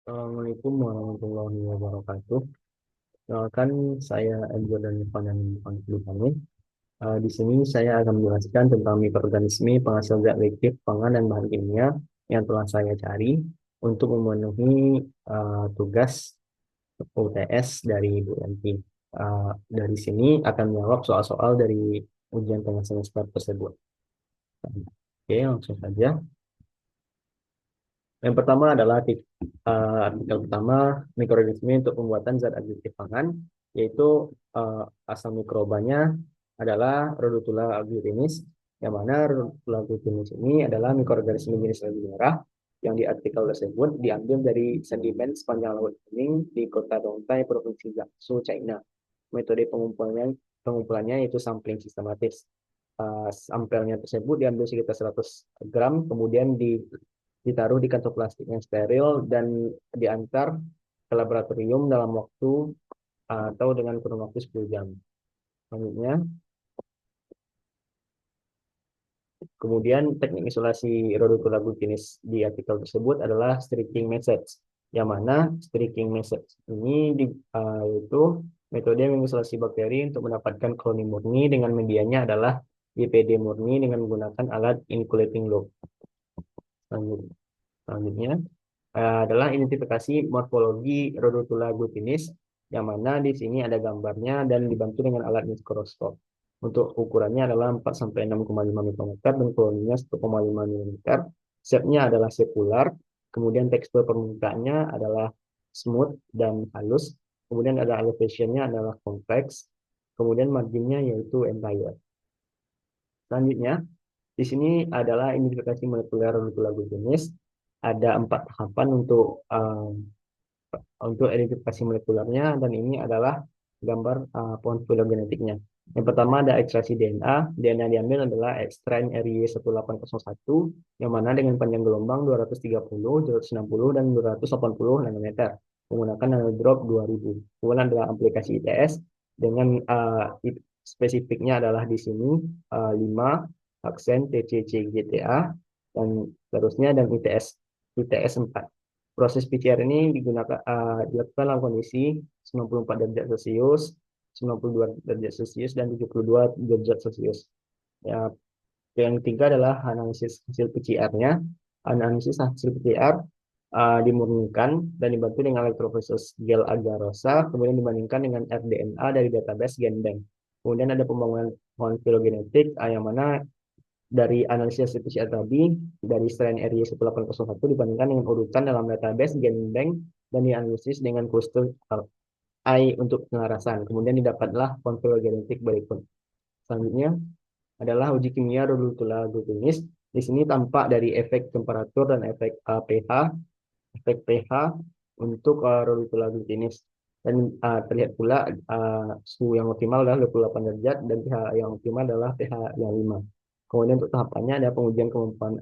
Assalamualaikum warahmatullahi wabarakatuh. Kan saya Angel dan Fana Fani. Di sini saya akan menjelaskan tentang mikroorganisme penghasil zat aktif pangan dan bahan kimia yang telah saya cari untuk memenuhi tugas UTS dari Bu Yanti. Dari sini akan menjawab soal-soal dari ujian tengah semester tersebut. Oke, langsung saja. Yang pertama adalah artikel pertama mikroorganisme untuk pembuatan zat aktif pangan, yaitu asal mikrobanya adalah Rhodotula agglutinus, yang mana Rhodotula agglutinus ini adalah mikroorganisme jenis alga merah yang di artikel tersebut diambil dari sedimen sepanjang Laut Kuning di kota Dongtai, Provinsi Jiangsu, China. Metode pengumpulannya yaitu sampling sistematis. Sampelnya tersebut diambil sekitar 100 gram, kemudian ditaruh di kantong plastik yang steril dan diantar ke laboratorium dalam waktu atau dengan kurun waktu 10 jam. Selanjutnya, kemudian teknik isolasi Rhodotula agglutinus di artikel tersebut adalah streaking method, yang mana streaking method ini itu metode mengisolasi bakteri untuk mendapatkan koloni murni dengan medianya adalah YPD murni dengan menggunakan alat inoculating loop. Selanjutnya adalah identifikasi morfologi Rhodotula agglutinus, yang mana di sini ada gambarnya dan dibantu dengan alat mikroskop. Untuk ukurannya adalah 4 sampai 6,5 mikrometer dan koloninya 1,5 mm. Shape-nya adalah sirkular, kemudian tekstur permukaannya adalah smooth dan halus, kemudian ada elevation-nya adalah kompleks, kemudian marginnya yaitu entire. Selanjutnya, di sini adalah identifikasi molekuler Rhodotula agglutinus. Ada 4 tahapan untuk identifikasi molekulernya, dan ini adalah gambar pohon filogenetiknya. Yang pertama ada ekstraksi DNA. DNA yang diambil adalah strain RY1801 yang mana dengan panjang gelombang 230, 260, dan 280 nanometer menggunakan nanodrop 2000. Kemudian adalah aplikasi ITS dengan spesifiknya adalah di sini 5 aksen TCC-GTA dan seterusnya, dan ITS 4. Proses PCR ini dilakukan dalam kondisi 94 derajat Celcius, 92 derajat Celcius, dan 72 derajat Celcius. Ya, yang ketiga adalah analisis hasil PCR-nya. Analisis hasil PCR dimurnikan dan dibantu dengan elektroforesis gel agar-rosa, kemudian dibandingkan dengan rDNA dari database GenBank. Kemudian ada pembangunan pohon filogenetik yang mana dari analisis PCR tadi, dari strain RY1801 dibandingkan dengan urutan dalam database GenBank dan dianalisis dengan cluster I untuk penyelarasan. Kemudian didapatlah konfigurasi genetik berikut. Selanjutnya adalah uji kimia Rhodotula agglutinus. Di sini tampak dari efek temperatur dan efek pH untuk Rhodotula agglutinus. Dan terlihat pula suhu yang optimal adalah 28 derajat dan pH yang optimal adalah pH yang 5. Kemudian untuk tahapannya ada pengujian kemampuan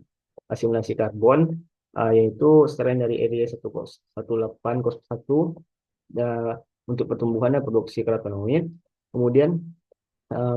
asimilasi karbon, yaitu strain dari RY1801 untuk pertumbuhan dan produksi karotenoid. Kemudian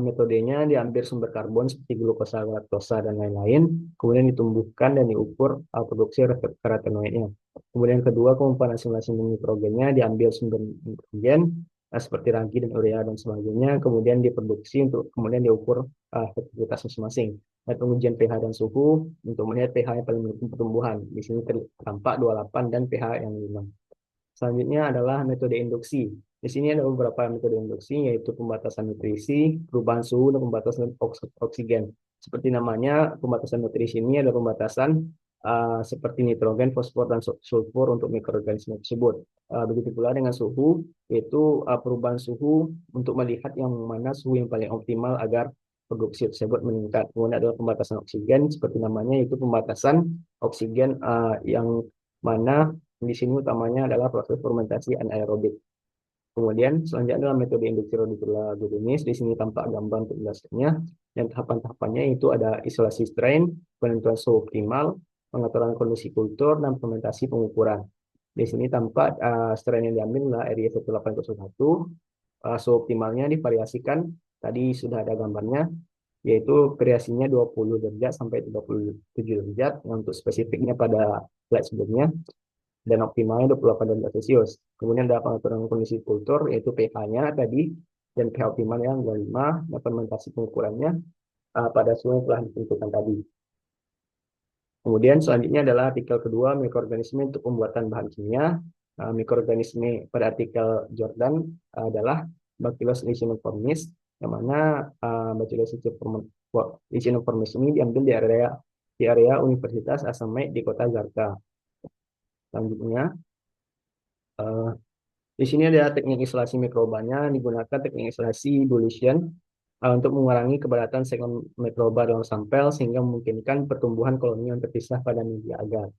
metodenya diambil sumber karbon seperti glukosa, galaktosa, dan lain-lain, kemudian ditumbuhkan dan diukur produksi karotenoidnya. Kemudian kedua, kemampuan asimilasi nitrogennya diambil sumber nitrogen seperti ragi dan urea dan sebagainya, kemudian diproduksi untuk kemudian diukur efektivitas masing-masing. Dan pengujian pH dan suhu untuk melihat pH yang paling mendukung pertumbuhan. Di sini tampak 28 dan pH yang 5. Selanjutnya adalah metode induksi. Di sini ada beberapa metode induksi, yaitu pembatasan nutrisi, perubahan suhu, dan pembatasan oksigen. Seperti namanya, pembatasan nutrisi ini ada pembatasan seperti nitrogen, fosfor, dan sulfur untuk mikroorganisme tersebut. Begitu pula dengan suhu, yaitu perubahan suhu untuk melihat yang mana suhu yang paling optimal agar produksi tersebut meningkat. Kemudian adalah pembatasan oksigen, seperti namanya, yaitu pembatasan oksigen yang mana di sini utamanya adalah proses fermentasi anaerobik. Kemudian selanjutnya adalah metode induksi Rhodotula agglutinus. Di sini tampak gambar untuk jelasnya. Dan tahapan-tahapannya itu ada isolasi strain, penentuan suhu optimal, pengaturan kondisi kultur, dan fermentasi pengukuran. Di sini tampak strain yang diambil adalah RY1801. Suhu optimalnya divariasikan. Tadi sudah ada gambarnya, yaitu variasinya 20 derajat sampai 37 derajat. Untuk spesifiknya pada slide sebelumnya. dan optimalnya 28 derajat Celcius. Kemudian ada pengaturan kondisi kultur, yaitu pH-nya tadi, dan pH optimal yang 25, dan fermentasi pengukurannya pada suhu yang telah ditentukan tadi. Kemudian selanjutnya adalah artikel kedua, mikroorganisme untuk pembuatan bahan kimia. Mikroorganisme pada artikel Jordan adalah Bacillus licheniformis, yang mana Bacillus licheniformis ini diambil di area Universitas Asamed di kota Zarqa. Selanjutnya, eh, di sini ada teknik isolasi mikrobanya, digunakan teknik isolasi dilution untuk mengurangi kepadatan segmen mikroba dalam sampel sehingga memungkinkan pertumbuhan koloni yang terpisah pada media agar.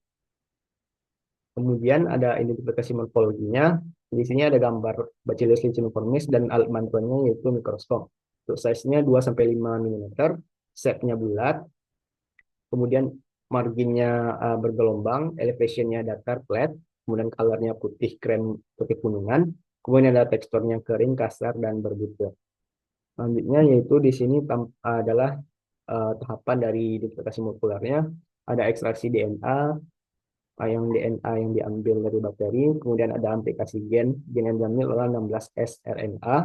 Kemudian ada identifikasi morfologinya. Di sini ada gambar Bacillus licheniformis dan alat bantuannya yaitu mikroskop. Untuk size-nya 2-5 mm, shape-nya bulat, kemudian marginnya bergelombang, elevation-nya datar flat, kemudian color-nya putih krem putih kuningan, kemudian ada teksturnya kering, kasar, dan berbutir. Selanjutnya yaitu di sini adalah tahapan dari identifikasi molekulernya. Ada ekstraksi DNA, yang DNA yang diambil dari bakteri, kemudian ada aplikasi gen yang diambil adalah 16S RNA,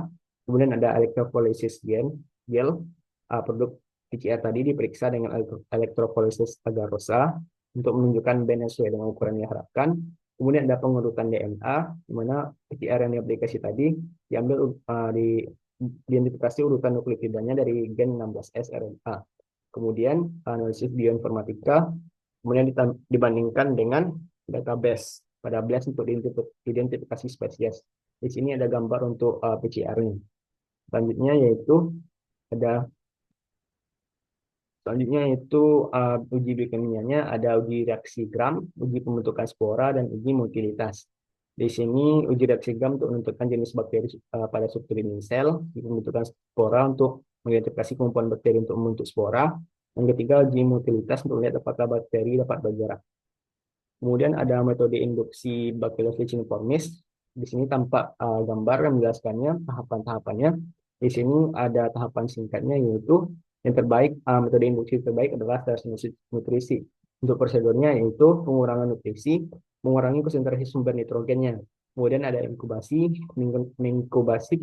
kemudian ada electropolysis gel, produk PCR tadi diperiksa dengan electropolysis agar-rosa untuk menunjukkan band sesuai dengan ukuran yang diharapkan. Kemudian ada pengurutan DNA, di mana PCR yang diaplikasi tadi diambil diidentifikasi urutan nukleotidanya dari gen 16S RNA. Kemudian analisis bioinformatika, kemudian dibandingkan dengan database pada BLAST untuk identifikasi spesies. Di sini ada gambar untuk PCR-nya. Selanjutnya yaitu ada Selanjutnya itu uji biokimianya, ada uji reaksi Gram, uji pembentukan spora, dan uji motilitas. Di sini uji reaksi Gram untuk menentukan jenis bakteri pada struktur dinding sel, uji pembentukan spora untuk mengidentifikasi kemampuan bakteri untuk membentuk spora. Yang ketiga, uji motilitas untuk melihat apakah bakteri dapat bergerak. Kemudian ada metode induksi Bacillus licheniformis. Di sini tampak gambar yang menjelaskannya, tahapan-tahapannya. Di sini ada tahapan singkatnya yaitu yang terbaik, metode induksi terbaik adalah tes nutrisi. Untuk prosedurnya yaitu pengurangan nutrisi, mengurangi konsentrasi sumber nitrogennya. Kemudian ada inkubasi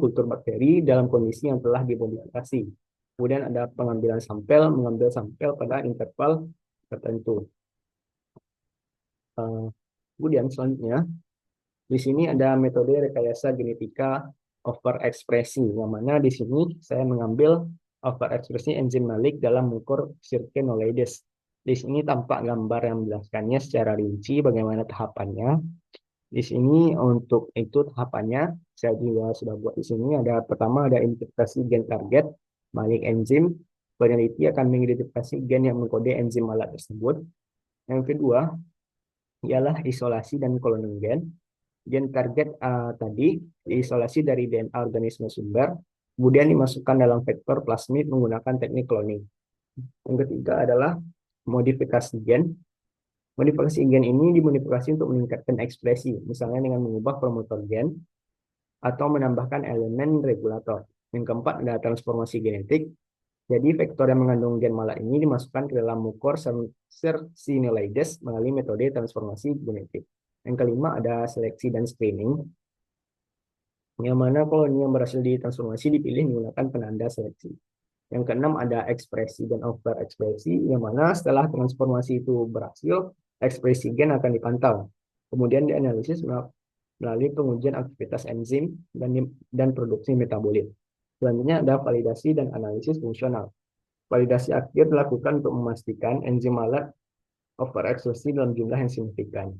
kultur bakteri dalam kondisi yang telah dimodifikasi. Kemudian ada pengambilan sampel, mengambil sampel pada interval tertentu. Kemudian selanjutnya, di sini ada metode rekayasa genetika overekspresi, yang mana di sini saya mengambil overekspresi enzim malik dalam mengukur Circinolaides. Di sini tampak gambar yang menjelaskannya secara rinci bagaimana tahapannya. Di sini untuk itu tahapannya saya juga sudah buat di sini. Ada pertama ada identifikasi gen target malik enzim. Peneliti akan mengidentifikasi gen yang mengkode enzim malat tersebut. Yang kedua ialah isolasi dan cloning gen. Gen target tadi diisolasi dari DNA organisme sumber, kemudian dimasukkan dalam vektor plasmid menggunakan teknik cloning. Yang ketiga adalah modifikasi gen. Modifikasi gen ini dimodifikasi untuk meningkatkan ekspresi, misalnya dengan mengubah promotor gen atau menambahkan elemen regulator. Yang keempat adalah transformasi genetik. Jadi vektor yang mengandung gen malat ini dimasukkan ke dalam mukor Circinolaides melalui metode transformasi genetik. Yang kelima ada seleksi dan screening, yang mana koloni yang berhasil ditransformasi dipilih menggunakan penanda seleksi. Yang keenam ada ekspresi dan overekspresi, yang mana setelah transformasi itu berhasil, ekspresi gen akan dipantau. Kemudian dianalisis melalui pengujian aktivitas enzim dan produksi metabolit. Selanjutnya ada validasi dan analisis fungsional. Validasi akhir dilakukan untuk memastikan enzim malat overekspresi dalam jumlah yang signifikan.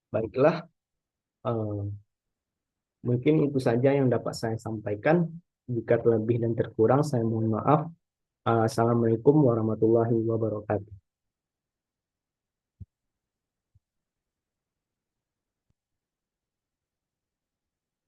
Baiklah, mungkin itu saja yang dapat saya sampaikan. Jika terlebih dan terkurang, saya mohon maaf. Assalamualaikum warahmatullahi wabarakatuh.